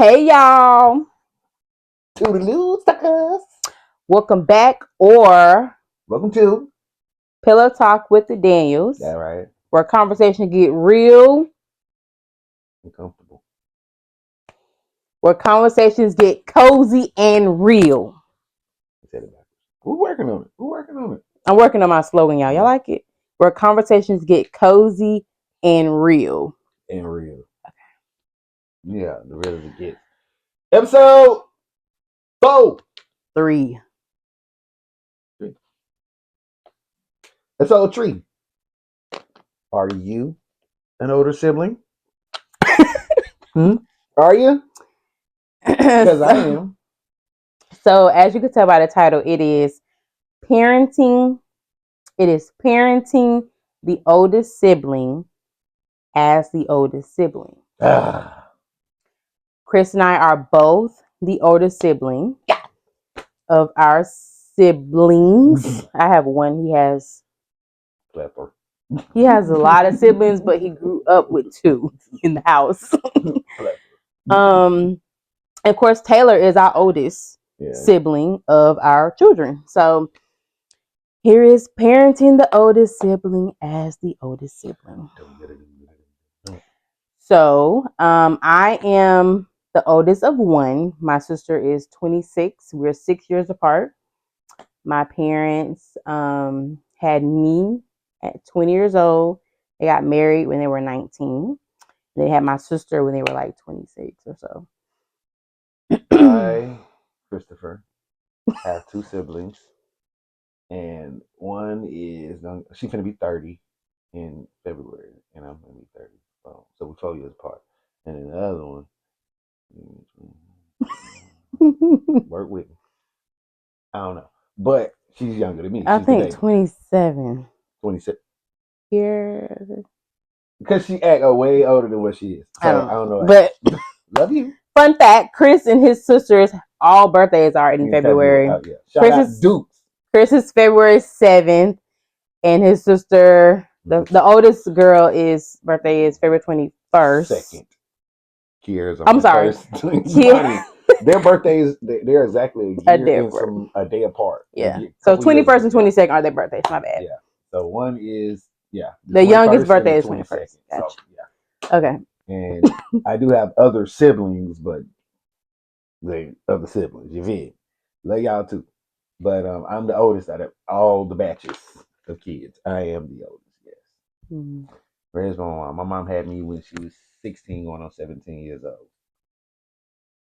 Hey y'all, Toodaloo, suckers. welcome back or Welcome to. Pillow Talk with the Daniels, That right. where conversation get real, Uncomfortable. where conversations get cozy and real. I said it backwards. We're working on it. We're working on it. I'm working on my slogan, y'all. Y'all like it? Where conversations get cozy and real. And real. Yeah, the real as it gets. Episode 4. 3. Episode 3. Are you an older sibling? Are you? Because I am. So, as you can tell by the title, it is parenting. It is parenting the oldest sibling as the oldest sibling. Chris and I are both the oldest sibling of our siblings. I have one. Plethora. He has a lot of siblings, but he grew up with 2 in the house. Of course, Taylor is our oldest sibling of our children. So here is parenting the oldest sibling as the oldest sibling. So I am the oldest of 1. My sister is 26. We're 6 years apart. My parents had me at 20 years old. They got married when they were 19. They had my sister when they were like 26 or so. I, Christopher, have 2 siblings. And one is, she's going to be 30 in February. And I'm going to be 30. So we're 4 years apart. And then the other one, work with me. I don't know. But she's younger than me. I She's think 27. 26. Here. Because she act way older than what she is. So I don't know. But love you. Fun fact, Chris and his sisters, all birthdays are in February. Oh, yeah. Shout out Dukes. Chris is February 7th. And his sister, the oldest girl's birthday is February 21st. Second. Kiera's on I'm sorry. Their birthdays, they're exactly a day apart. Yeah. So 21st and 22nd are their birthdays. My bad. Yeah. So one is, the youngest birthday is 21st. Gotcha. So, yeah. Okay. And I do have other siblings, but they other siblings. You feel? Love y'all too. But I'm the oldest out of all the batches of kids. I am the oldest, yes. Mm-hmm. Where's my mom? My mom had me when she was 16 going on 17 years old.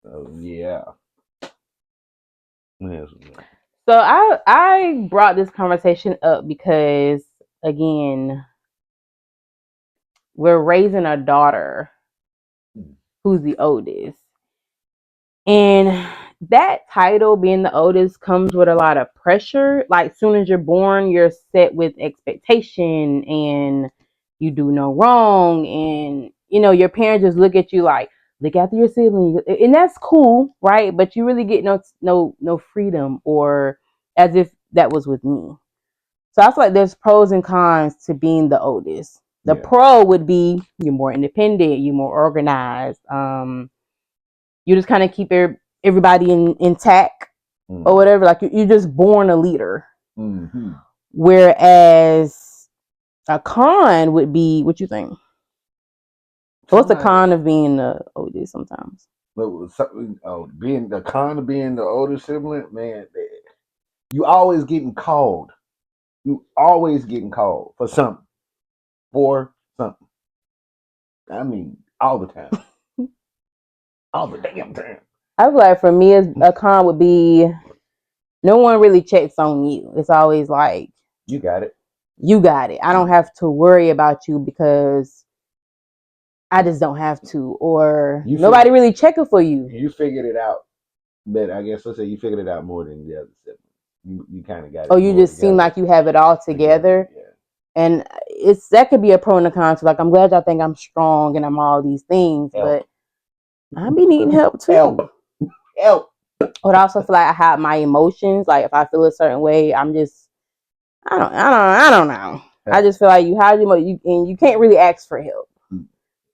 So yeah. So I brought this conversation up because, again, we're raising a daughter who's the oldest. And that title, being the oldest, comes with a lot of pressure. Like, as soon as you're born, you're set with expectation and you do no wrong. And, your parents just look at you like, look after your siblings. And that's cool, right? But you really get no freedom, or as if that was with me. So I feel like there's pros and cons to being the oldest. The pro would be you're more independent, you're more organized. You just kind of keep everybody intact or whatever. Like you're just born a leader. Mm-hmm. Whereas a con would be, what you think? What's the con of being the oldest sometimes? Being the con of being the older sibling, man, you always getting called. You always getting called for something. For something. I mean, all the time. All the damn time. I feel like for me, a con would be no one really checks on you. It's always like, you got it. You got it. I don't have to worry about you because I just don't have to, or nobody really checking for you. You figured it out, but I guess let's say you figured it out more than the other siblings. You kind of got it. Oh, you just seem like you have it all together. Yeah. And that could be a pro and a con. So like, I'm glad y'all think I'm strong and I'm all these things, but I be needing help too. Help. But I also feel like I have my emotions. Like if I feel a certain way, I'm just, I don't know. I just feel like you have and you can't really ask for help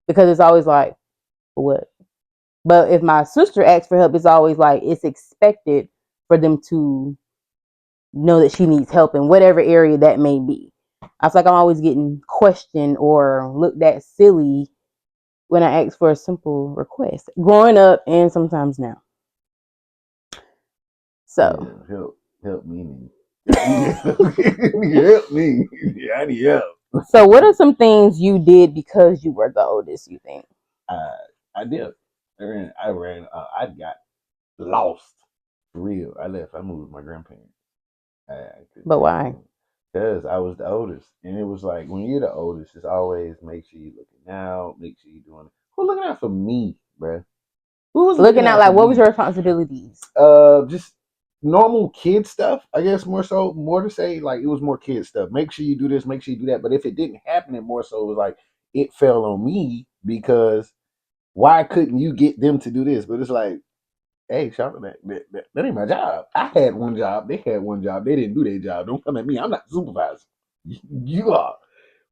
because it's always like, what? But if my sister asks for help, it's always like it's expected for them to know that she needs help in whatever area that may be. I feel like I'm always getting questioned or looked at silly when I ask for a simple request. Growing up and sometimes now. So Yeah, help me. I need help. Help me. Yeah, I need help. So what are some things you did because you were the oldest, you think? Uh, I did. I got lost for real. I left. I moved with my grandparents. I couldn't But take why? it because I was the oldest, and it was like when you're the oldest, it's always make sure you're looking out, make sure you're doing it. Who's looking out for me, bruh? Who was looking Looking at out for like what was me? your responsibilities? Just normal kid stuff. I guess more to say like it was more kid stuff. Make sure you do this, make sure you do that. But if it didn't happen, it more so it was like it fell on me because why couldn't you get them to do this? But it's like, hey, shout that ain't my job. I had one job, they had one job, they didn't do their job. Don't come at me. I'm not the supervisor. You are.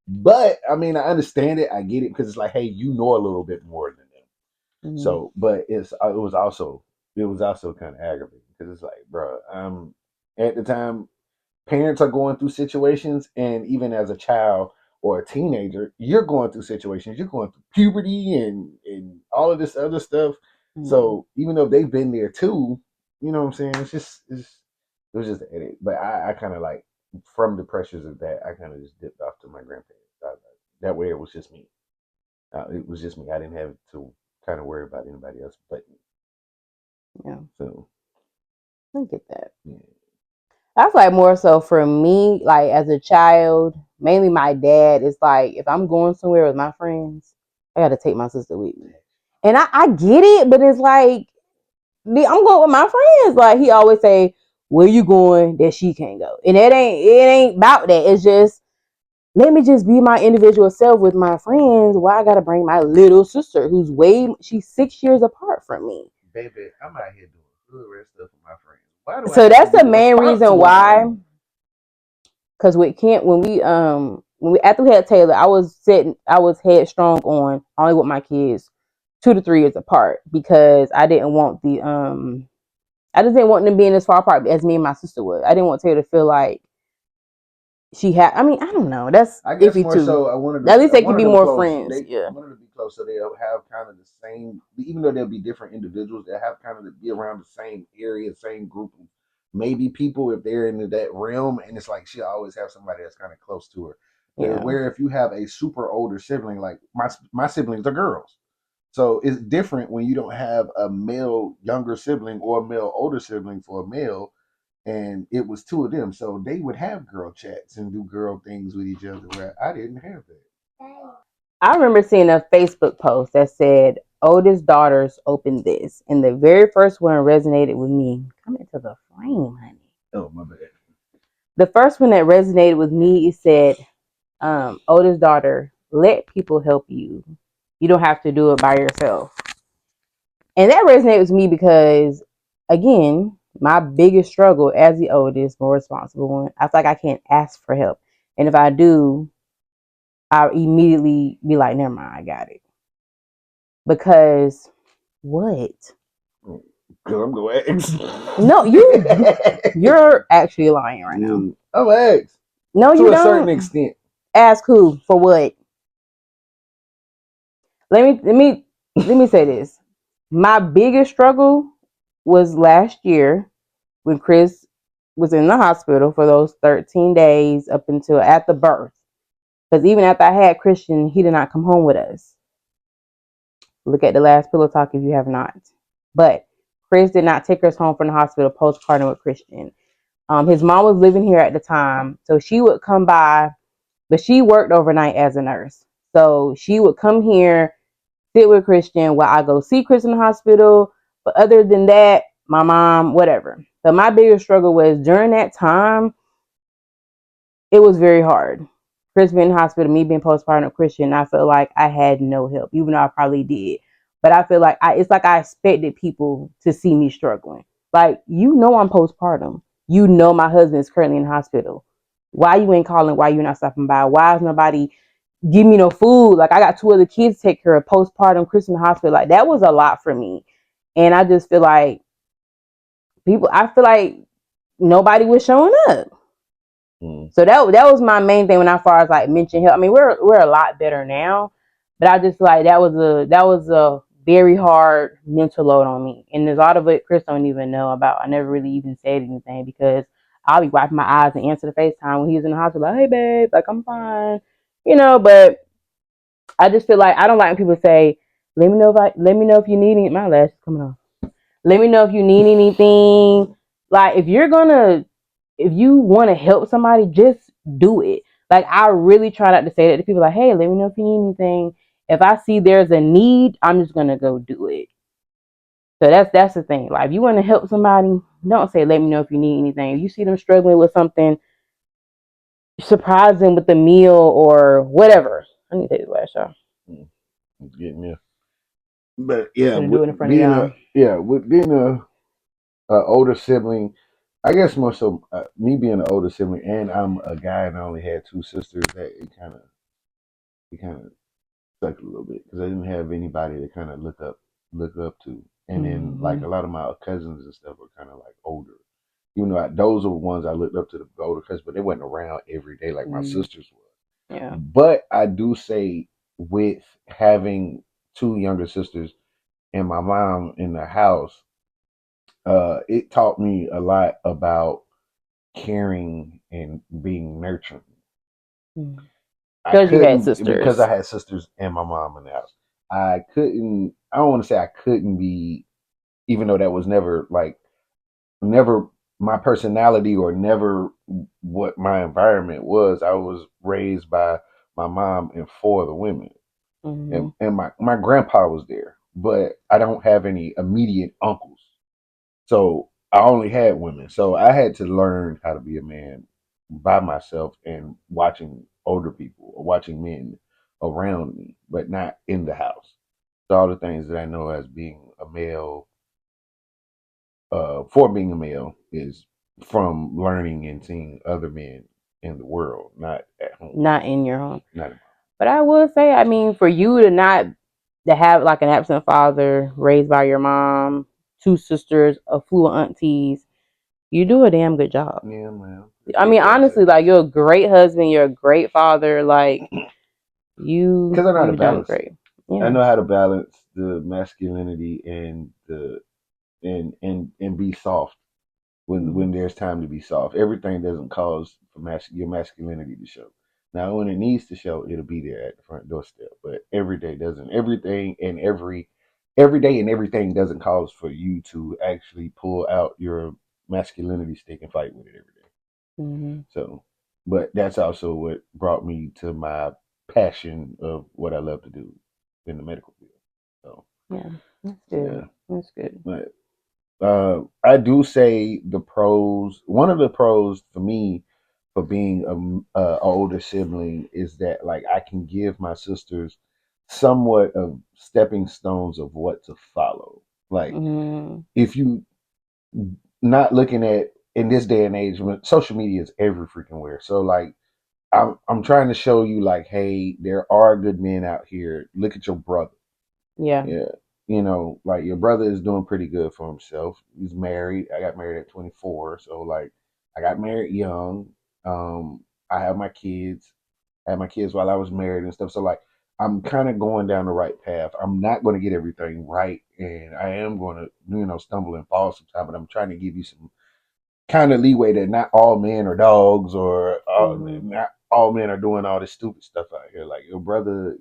But I mean, I understand it. I get it because it's like, hey, you know a little bit more than them. Mm-hmm. So, but it was also kind of aggravating because it's like, bro, at the time parents are going through situations, and even as a child or a teenager, you're going through situations. You're going through puberty and all of this other stuff. Mm-hmm. So even though they've been there too, you know what I'm saying? It was just a headache. But I kind of like from the pressures of that, I kind of just dipped off to my grandparents. That way, it was just me. It was just me. I didn't have to kind of worry about anybody else but me. Yeah, So I get that. yeah, That's like more so for me, like as a child, mainly my dad is like, if I'm going somewhere with my friends, I gotta take my sister with me. And I get it, but it's like I'm going with my friends. Like he always say, where you going that she can't go? And it ain't about that. It's just let me just be my individual self with my friends. Why I gotta bring my little sister she's 6 years apart from me. baby, I'm out here doing hood red stuff with my friends. Why do I So have to that's be the the main reason responsible why. one? Because with Kent, when we after we had Taylor, I was headstrong on only with my kids 2 to 3 years apart because I just didn't want them being as far apart as me and my sister was. I didn't want Taylor to feel like she had. I mean, I don't know. That's I guess iffy more too. so, At least I they could wanted be them more close. friends. I Yeah, wanted to be close, so they'll have kind of the same. Even though they'll be different individuals, they have kind of to be around the same area, same group of maybe people if they're into that realm. And it's like she'll always have somebody that's kind of close to her. yeah, Where if you have a super older sibling, like my siblings are girls, so it's different when you don't have a male younger sibling or a male older sibling for a male, and it was two of them, so they would have girl chats and do girl things with each other. Where I didn't have that. I remember seeing a Facebook post that said, "Oldest daughters open this," and the very first one resonated with me. Come into the frame, honey. Oh my bad. The first one that resonated with me, it said, oldest daughter, let people help you. You don't have to do it by yourself. And that resonated with me because, again, my biggest struggle as the oldest, more responsible one, I feel like I can't ask for help. And if I do, I'll immediately be like, never mind, I got it. Because what? Cause I'm gonna No, ask. you're actually lying right now. I'm gonna ask No, to you a certain don't. extent. Ask who for what? Let me say this. My biggest struggle was last year when Chris was in the hospital for those 13 days up until at the birth. Because even after I had Christian, he did not come home with us. Look at the last pillow talk if you have not. But Chris did not take us home from the hospital postpartum with Christian. His mom was living here at the time, so she would come by, but she worked overnight as a nurse. So she would come here, sit with Christian while I go see Chris in the hospital. But other than that, my mom, whatever. But my biggest struggle was during that time, it was very hard. Chris being in the hospital, me being postpartum Christian, I felt like I had no help, even though I probably did. But I feel like it's like I expected people to see me struggling. Like, I'm postpartum. My husband is currently in the hospital. Why you ain't calling? Why you not stopping by? Why is nobody give me no food. Like I got two other kids to take care of, postpartum, Chris in the hospital. Like that was a lot for me. And I just feel like I feel like nobody was showing up. So that was my main thing when I far as like mention health. I mean, we're a lot better now, but I just feel like that was a very hard mental load on me. And there's a lot of it Chris don't even know about. I never really even said anything because I'll be wiping my eyes and answer the FaceTime when he's in the hospital, like, hey babe, like I'm fine. But I just feel like I don't like when people say, let me know if you need any my lash is coming off. Let me know if you need anything. Like if you want to help somebody, just do it. Like I really try not to say that to people. Like, hey, let me know if you need anything. If I see there's a need, I'm just gonna go do it. So that's the thing. Like, if you want to help somebody, don't say, let me know if you need anything. If you see them struggling with something, surprise them with a meal or whatever. I need to take this last shot. It's getting there. But yeah, I'm gonna do it in front of y'all. with being a older sibling, I guess more so me being an older sibling, and I'm a guy and I only had two sisters. That it kind of sucked a little bit because I didn't have anybody to kind of look up to. And then like Mm-hmm. a lot of my cousins and stuff were kind of like older. Even though those are the ones I looked up to, the older cousins, but they wasn't around every day like my Mm-hmm. sisters were. Yeah. But I do say with having two younger sisters and my mom in the house, it taught me a lot about caring and being nurturing. I Because you had couldn't because sisters. I had sisters and my mom in the house. I couldn't. I don't want to say I couldn't be, even though that was never my personality or never what my environment was. I was raised by my mom and four of the women, Mm-hmm. and my grandpa was there, but I don't have any immediate uncles. So I only had women. So I had to learn how to be a man by myself and watching older people or watching men around me, but not in the house. So all the things that I know as being a male, for being a male, is from learning and seeing other men in the world, not at home, Not in your home. not in But I will say, I mean, for you to have like an absent father raised by your mom, two sisters, a slew of aunties, you do a damn good job. my. Yeah, man. I Appreciate mean, that. honestly, like you're a great husband, you're a great father, like Because I know how to you've done balance it. great. I Yeah. know how to balance the masculinity and the and be soft when Mm-hmm. there's time to be soft. Everything doesn't cause for your masculinity to show. Now, when it needs to show, it'll be there at the front doorstep. But every day doesn't. Every day and everything doesn't cause for you to actually pull out your masculinity stick and fight with it every day. Mm-hmm. So, but that's also what brought me to my passion of what I love to do in the medical field. So, Yeah. That's yeah, good. That's good. but I do say the pros. One of the pros for me for being a older sibling is that like I can give my sisters somewhat of stepping stones of what to follow. Like Mm-hmm. if you not looking at in this day and age, when social media is every freaking where. So like I'm trying to show you like, hey, there are good men out here. Look at your brother. Yeah. Yeah. Like your brother is doing pretty good for himself. He's married. I got married at 24. So like I got married young. I have my kids. I had my kids while I was married and stuff. So like I'm kind of going down the right path. I'm not going to get everything right, and I am going to stumble and fall sometimes. But I'm trying to give you some kind of leeway that not all men are dogs or Mm-hmm. not all men are doing all this stupid stuff out here. Like your brother,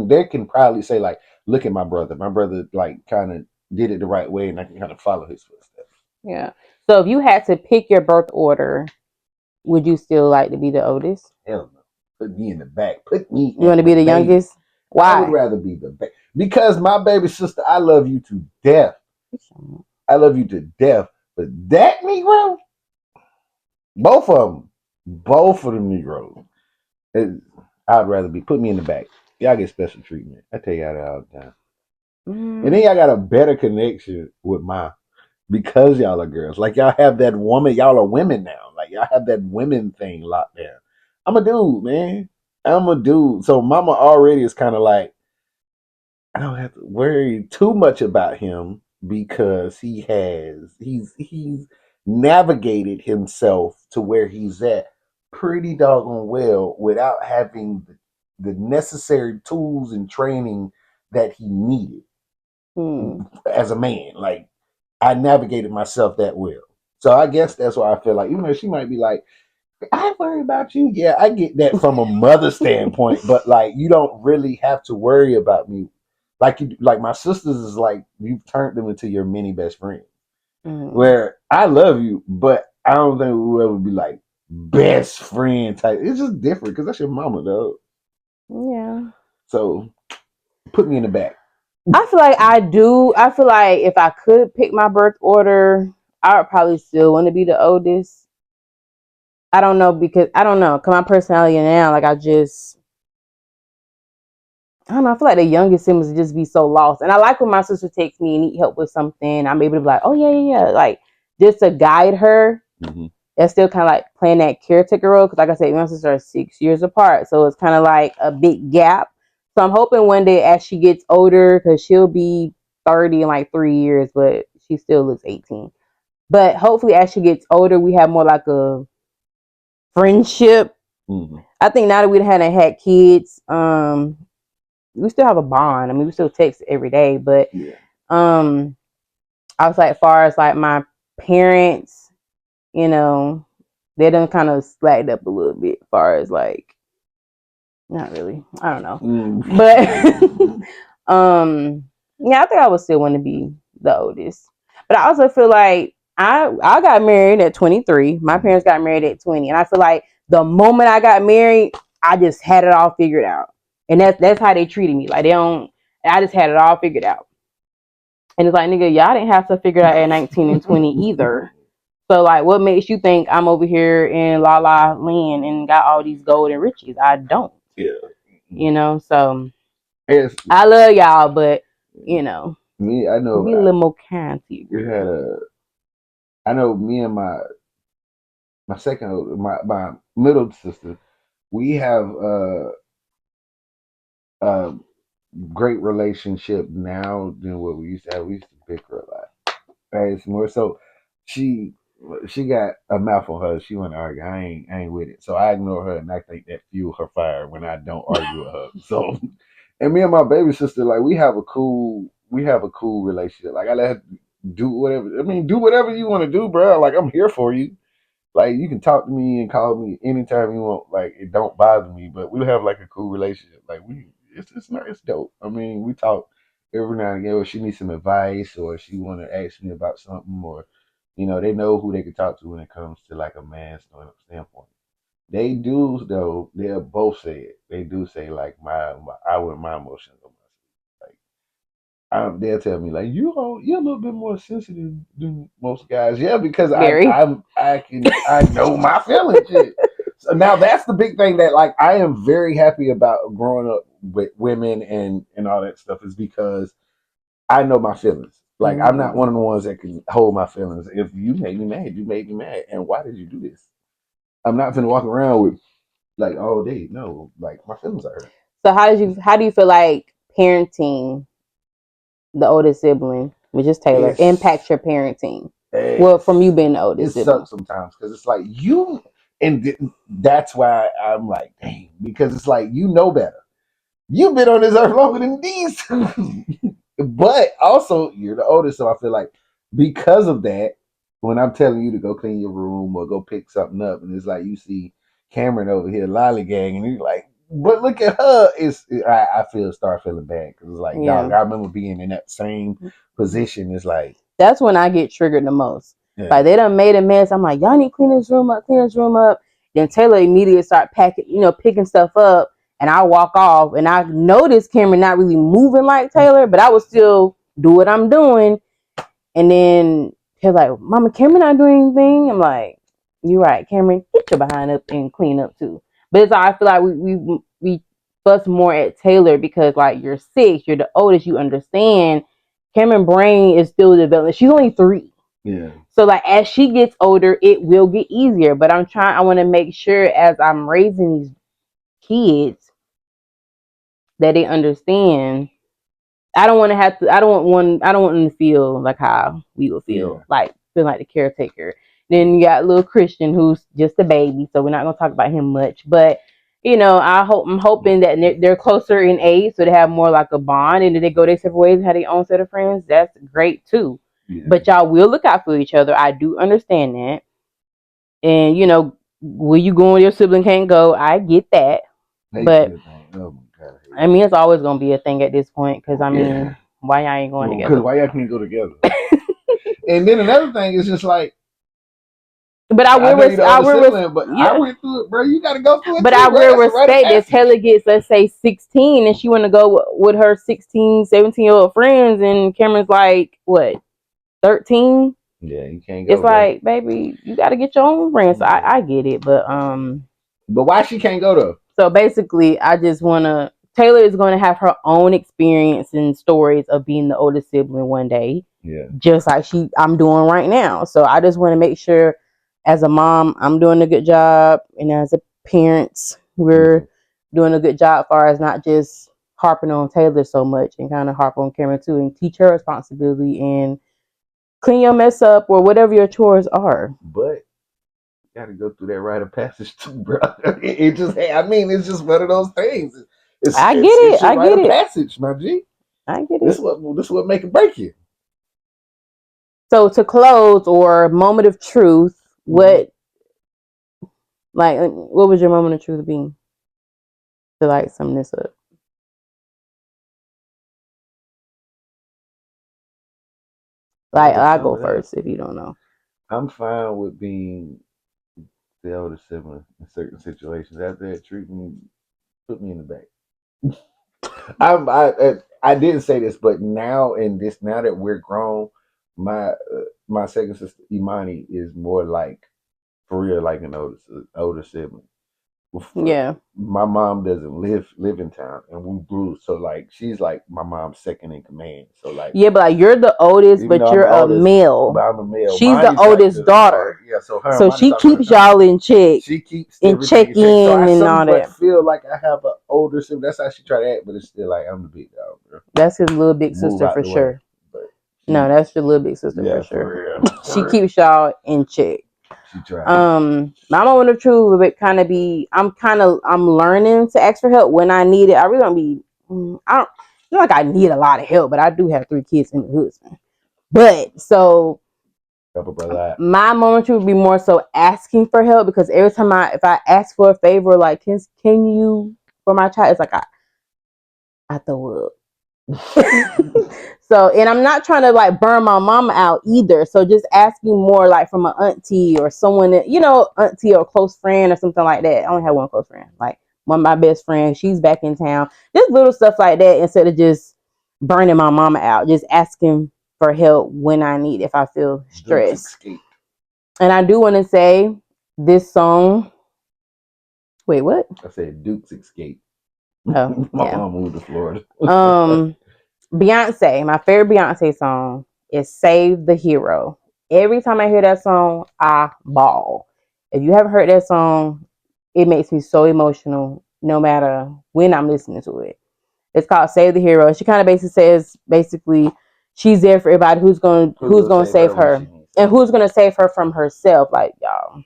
they can probably say like, look at my brother. My brother like kind of did it the right way, and I can kind of follow his footsteps. Yeah. So if you had to pick your birth order, would you still like to be the oldest? Hell no, put me in the back. Put me You want in to the be the baby. youngest? I would Why? rather be the baby because my baby sister. I love you to death. I love you to death. But that Negro, both of them Negroes. It, I'd rather be put me in the back. Y'all get special treatment. I tell y'all that all the time. And then Mm, y'all got a better connection with my because y'all are girls. Like y'all have that woman. Y'all are women now. Like y'all have that women thing locked down. I'm a dude, man. I'm a dude. So mama already is kind of like, I don't have to worry too much about him because he's navigated himself to where he's at pretty doggone well without having the necessary tools and training that he needed Hmm. as a man. Like I navigated myself that well. So I guess that's why I feel like, even though she might be like, I worry about you. Yeah, I get that from a mother standpoint, but like you don't really have to worry about me. Like you, like my sisters is like you've turned them into your mini best friend. Hmm. Where I love you, but I don't think we'll ever be like best friend type. It's just different because that's your mama, though. Yeah. So put me in the back. I feel like I do. I feel like if I could pick my birth order, I would probably still want to be the oldest. I don't know because I don't know. Cause my personality now, like I don't know. I feel like the youngest siblings would just be so lost. And I like when my sister takes me and need help with something. I'm able to be like, oh yeah, yeah, yeah. Like just to guide her. Mm-hmm. It's still kind of like playing that caretaker role. Cause like I said, my sisters are 6 years apart. So it's kind of like a big gap. So I'm hoping one day as she gets older, cause she'll be 30 in like 3 years, but she still looks 18. But hopefully as she gets older, we have more like a friendship. Mm-hmm. I think now that we hadn't had kids, we still have a bond. I mean, we still text every day, but Yeah. um, I was like, as far as like my parents, you know, they done kind of slacked up a little bit. As far as like, not really, I don't know, Mm-hmm. but yeah, I think I would still want to be the oldest. But I also feel like I got married at 23. My parents got married at 20, and I feel like the moment I got married, I just had it all figured out, and that's how they treated me. Like they don't. I just had it all figured out. And it's like, nigga, y'all didn't have to figure it out at 19 and 20 either. So, like, what makes you think I'm over here in La La Land and got all these gold and riches? I don't, Yeah. you know? So, Yes. I love y'all, but, you know, Me, I know. be a little more kind to your We had girl. a. I know me and my second, my middle sister. We have a great relationship now than what we used to have. We used to bicker a lot. Right? It's more so she she got a mouth on her. She want to argue. I ain't with it. So I ignore her and I think that fuel her fire when I don't argue with her. So and me and my baby sister, like we have a cool relationship. Like I let her do whatever. I mean, do whatever you want to do, bro. Like I'm here for you. Like you can talk to me and call me anytime you want. Like it don't bother me. But we have like a cool relationship. Like it's not it's dope. I mean, we talk every now and again. Or she needs some advice, or she want to ask me about something, or they know who they can talk to when it comes to like a man's standpoint. They do though. They'll both say it. They do say like my I wear my emotions on my sleeve. Like they'll tell me like you're a little bit more sensitive than most guys. Yeah, because Very. I know my feelings. Shit. So now that's the big thing that like I am very happy about growing up with women and all that stuff is because I know my feelings. Like I'm not Mm-hmm. one of the ones that can hold my feelings. If you made me mad, you made me mad, and why did you do this? I'm not gonna walk around with like all day. No, like my feelings are hurt. So, how do you feel like parenting the oldest sibling, which is Taylor, It's impacts your parenting? Well, from you it's being the it oldest sibling. sucks sometimes because it's like that's why I'm like, dang, because it's like you know better. You've been on this earth longer than these two. But also, you're the oldest, so I feel like because of that, when I'm telling you to go clean your room or go pick something up, and it's like you see Cameron over here lollygagging, and you're like, but look at her. I start feeling bad because it's like, dog, Yeah. I remember being in that same position. It's like, That's when I get triggered the most. yeah, Like they done made a mess. I'm like, y'all need to clean this room up, clean this room up. Then Taylor immediately start packing, picking stuff up, and I walk off. And I noticed Cameron not really moving like Taylor, but I would still do what I'm doing. And then he's like, Mama, Cameron not doing anything. I'm like, you're right, Cameron, get your behind up and clean up too. But it's I feel like we fuss more at Taylor because like you're 6, you're the oldest, you understand. Cameron brain is still developing. She's only 3. yeah, So like as she gets older, it will get easier. But I want to make sure as I'm raising these kids that they understand. I don't want to have to. I don't want them to feel like how we would feel, like feel like the caretaker. Then you got little Christian who's just a baby, so we're not gonna talk about him much. But I'm hoping that they're closer in age, so they have more like a bond, and then they go their separate ways and have their own set of friends. That's great too. Yeah. But y'all will look out for each other. I do understand that, and where you going, your sibling can't go. I get that, but. Oh my God. I mean, it's always gonna be a thing at this point because I mean, why y'all ain't going together? Because why y'all can't go together? And then another thing is just like, but I will respect. I went through it, bro. You got to go through it. But too, I will respect if Taylor gets, let's say, 16, and she want to go with her 16, 17-year-old friends, and Cameron's like what, 13? Yeah, you can't go. It's like, baby, you got to get your own friends. So I get it, but why she can't go though? So basically, I just want to. Taylor is going to have her own experience and stories of being the oldest sibling one day. Yeah. Just like I'm doing right now. So I just want to make sure, as a mom, I'm doing a good job, and as a parents, we're doing a good job as far as not just harping on Taylor so much and kind of harp on Cameron too, and teach her responsibility and clean your mess up or whatever your chores are. But got to go through that rite of passage too, bro. It just, I mean, it's just one of those things. I get it. It's I get rite of passage, my G. I get it. This is what make it break you. So to close, or moment of truth, what was your moment of truth being? To sum this up. I'll go first if you don't know. I'm fine with being the older sibling in certain situations. After that, put me in the back. I didn't say this, but now that we're grown, my second sister Imani is more like, for real, like an older sibling. Yeah. My mom doesn't live in town, and we grew, so like she's like my mom's second in command. So like, yeah, but you're the oldest, but you're a male. But I'm a male. She's the oldest daughter. Yeah, so she keeps y'all in check. She keeps and check in so and all that. Feel like I have an older sibling. That's how she try to act, but it's still like I'm the big dog, bro. That's his little big sister for sure. No, that's your little big sister for sure. She keeps y'all in check. She tried. My moment of truth would kind of be, I'm learning to ask for help when I need it. I really don't be, I don't feel like I need a lot of help, but I do have 3 kids and a husband. But so my moment of truth would be more so asking for help, because every time if I ask for a favor, like can you for my child, it's like I throw up. So, and I'm not trying to like burn my mama out either. So just asking more like from an auntie or someone that, auntie or close friend or something like that. I only have one close friend, like one of my best friends. She's back in town. Just little stuff like that, instead of just burning my mama out. Just asking for help when I need, if I feel stressed. And I do want to say this song. Wait, what? I said Duke's Escape. Oh, my mom moved to Florida. Beyonce, my favorite Beyonce song is Save the Hero. Every time I hear that song, I bawl. If you haven't heard that song, it makes me so emotional no matter when I'm listening to it. It's called Save the Hero. She kind of says she's there for everybody who's going to save her and who's going to save her from herself. Like, y'all.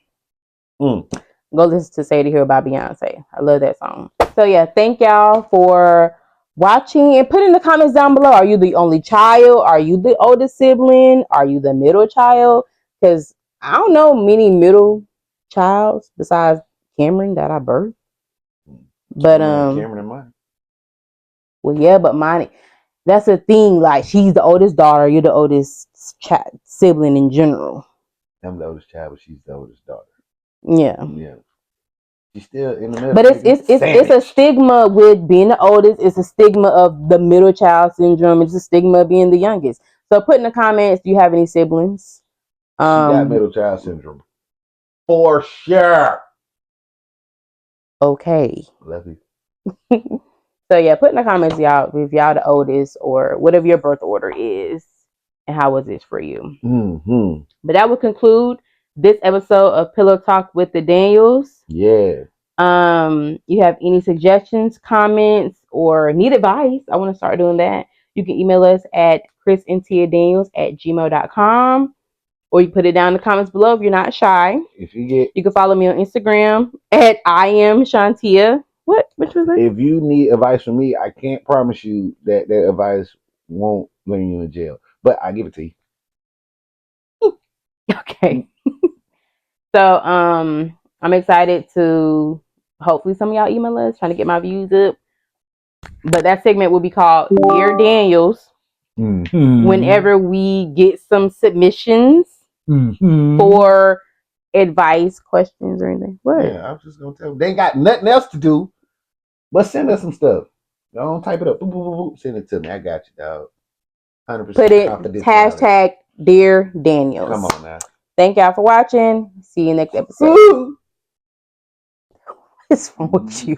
Go listen to Say the Hero by Beyonce. I love that song. So yeah, thank y'all for watching, and put in the comments down below. Are you the only child? Are you the oldest sibling? Are you the middle child? Because I don't know many middle childs besides Cameron that I birthed. But Cameron and mine. Well, yeah, but mine. That's the thing. Like, she's the oldest daughter. You're the oldest sibling in general. I'm the oldest child, but she's the oldest daughter. Yeah. Yeah. She's still in the middle. But it's a stigma with being the oldest. It's a stigma of the middle child syndrome. It's a stigma of being the youngest. So put in the comments, do you have any siblings? She got middle child syndrome. For sure. Okay. Love you. So yeah, put in the comments, y'all, if y'all the oldest or whatever your birth order is, and how was this for you? But that will conclude this episode of Pillow Talk with the Daniels. Yeah. You have any suggestions, comments, or need advice, I want to start doing that. You can email us at chrisandtiadaniels@gmail.com, or you put it down in the comments below if you're not shy. If you can follow me on Instagram at I am Shantia. What? Which was it? If you need advice from me, I can't promise you that that advice won't land you in jail, but I give it to you. Okay. So I'm excited to hopefully some of y'all email us trying to get my views up. But that segment will be called Dear Daniels. Whenever we get some submissions for advice, questions, or anything. What? Yeah, I was just gonna tell them they ain't got nothing else to do but send us some stuff. Don't type it up. Boop, boop, boop, boop. Send it to me. I got you, dog. 100% Put it confidentiality. hashtag Dear Daniels. Come on now. Thank y'all for watching. See you next episode. What's wrong with you?